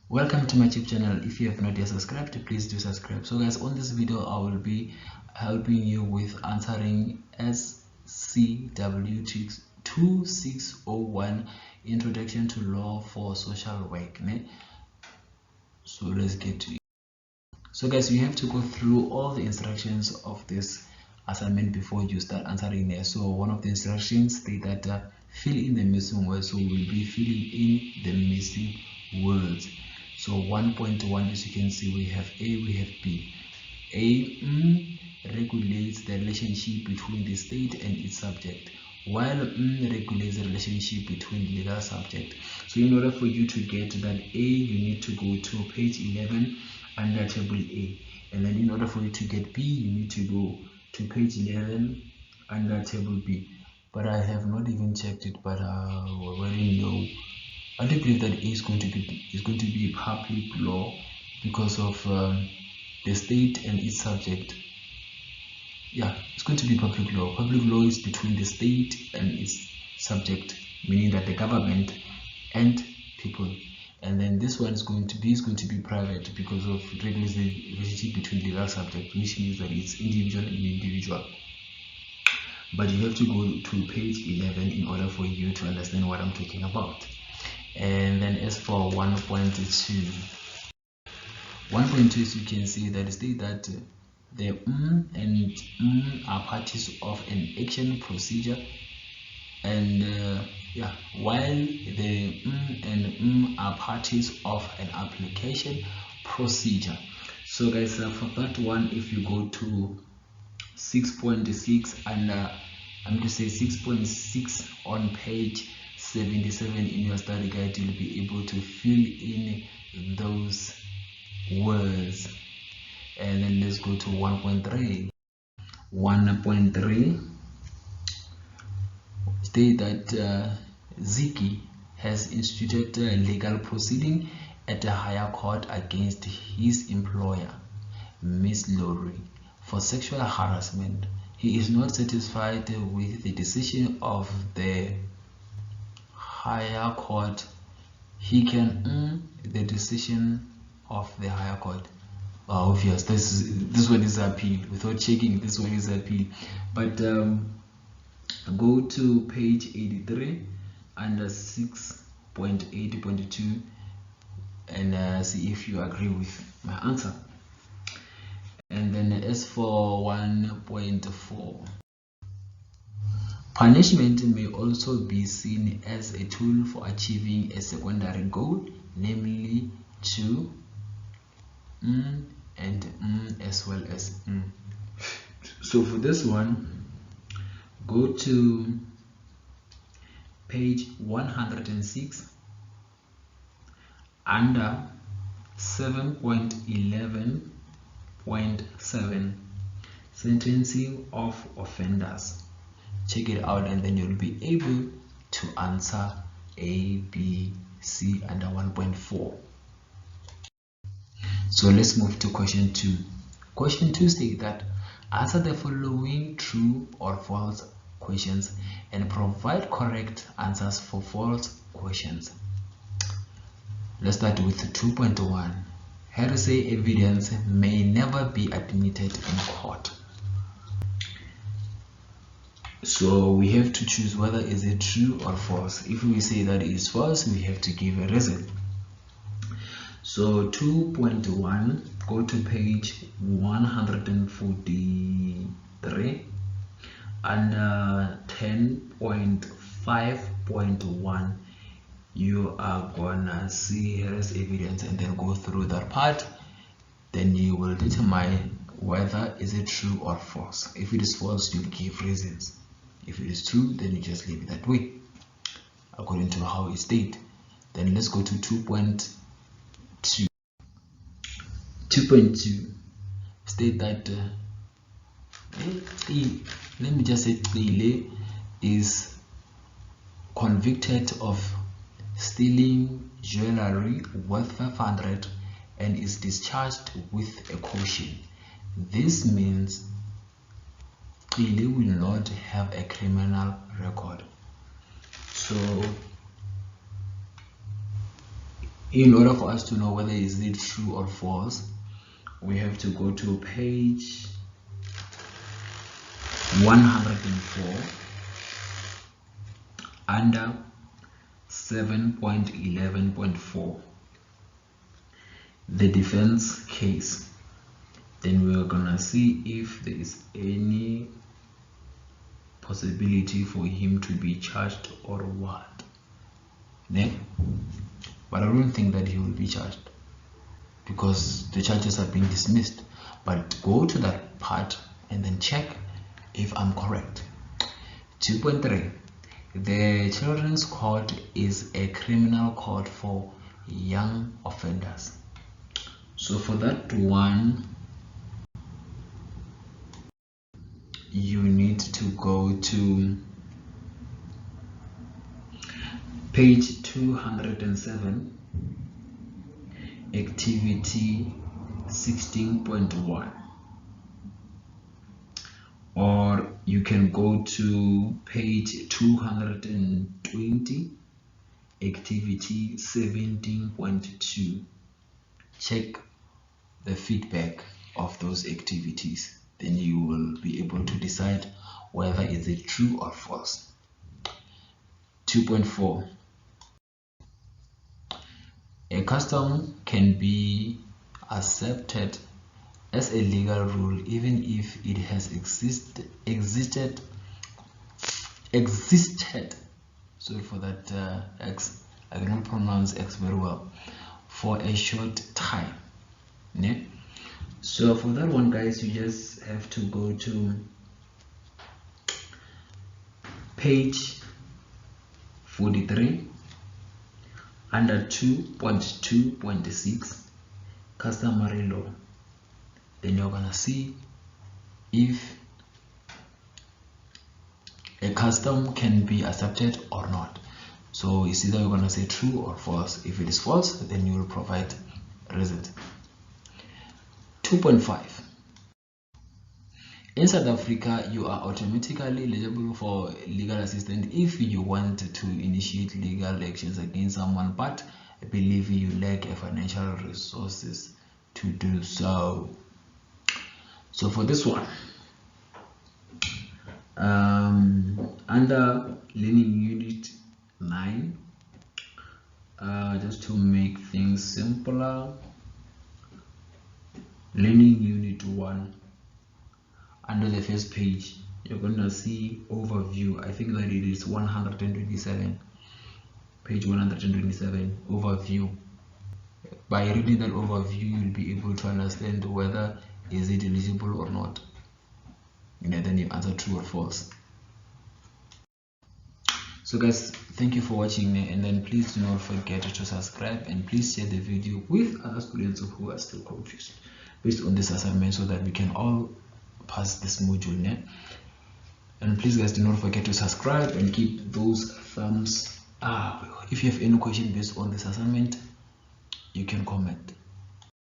Welcome to my YouTube channel. If you have not yet subscribed, please do subscribe. So guys, on this video I will be helping you with answering SCW 2601 Introduction to Law for Social Work. So let's get to it. So guys, you have to go through all the instructions of this assignment before you start answering there. So one of the instructions state that fill in the missing words. So we'll be filling in the missing words. So 1.1, as you can see, we have A, we have B. A regulates the relationship between the state and its subject, while regulates the relationship between legal subject. So in order for you to get that A, you need to go to page 11 under table A, and then in order for you to get B, you need to go to page 11 under table B. But I have not even checked it, but I already know. I do believe that A is going to be public law because of the state and its subject. Yeah, it's going to be public law. Public law is between the state and its subject, meaning that the government and people. And then this one is going to be private because of regulates the relationship between legal subject, which means that it's individual and individual. But you have to go to page 11 in order for you to understand what I'm talking about. And then as for 1.2, as you can see, that state that the and are parties of an action procedure, and while the and are parties of an application procedure. So guys, for that one, if you go to 6.6 and I'm going to say 6.6 on page 77 in your study guide, you'll be able to fill in those words. And then let's go to 1.3. 1.3 state that Ziki has instituted a legal proceeding at a higher court against his employer, Miss Lowry, for sexual harassment. He is not satisfied with the decision of the higher court. He can the decision of the higher court. Obvious, this one is appeal. Without checking, this one is appeal. But go to page 83 under 6.8.2 and see if you agree with my answer. And then as for 1.4, punishment may also be seen as a tool for achieving a secondary goal, namely to and as well as So for this one, go to page 106 under 7.11.7, sentencing of offenders. Check it out and then you'll be able to answer A, B, C under 1.4. So let's move to question 2. Question 2 states that answer the following true or false questions and provide correct answers for false questions. Let's start with 2.1. Hearsay evidence may never be admitted in court. So we have to choose whether is it true or false. If we say that it is false, we have to give a reason. So 2.1, go to page 143 and 10.5.1. You are gonna see here is evidence and then go through that part. Then you will determine whether is it true or false. If it is false, you'll give reasons. If it is true, then you just leave it that way according to how it stated. Then let's go to 2.2. 2.2 state that let me just say Ile is convicted of stealing jewelry worth 500 and is discharged with a caution. This means Ile will not have a criminal record. So In order for us to know whether is it true or false, we have to go to page 104 under 7.11.4, the defense case. Then we're gonna see if there is any possibility for him to be charged or what. But I don't think that he will be charged because the charges are being dismissed. But go to that part and then check if I'm correct. 2.3, the children's court is a criminal court for young offenders. So for that one, you need to go to page 207, activity 16.1, or you can go to page 220, activity 17.2. check the feedback of those activities, then you will be able to decide whether is it true or false. 2.4, a custom can be accepted as a legal rule even if it has existed. Sorry for that X, I cannot pronounce X very well, for a short time. So for that one, guys, you just have to go to page 43 under 2.2.6, customary law. Then you're gonna see if a custom can be accepted or not. So it's either you're gonna say true or false. If it is false, then you will provide a result. 2.5, in South Africa, you are automatically eligible for legal assistance if you want to initiate legal actions against someone, but I believe you lack financial resources to do so. So for this one, under learning unit 9, just to make things simpler, learning unit 1, under the first page, you're gonna see overview. I think that it is 127, page 127, overview. By reading that overview, you'll be able to understand whether is it eligible or not, and then you answer true or false. So guys, thank you for watching, and then please do not forget to subscribe, and please share the video with other students who are still confused based on this assignment, so that we can all pass this module. And please guys, do not forget to subscribe and keep those thumbs up. If you have any question based on this assignment, you can comment.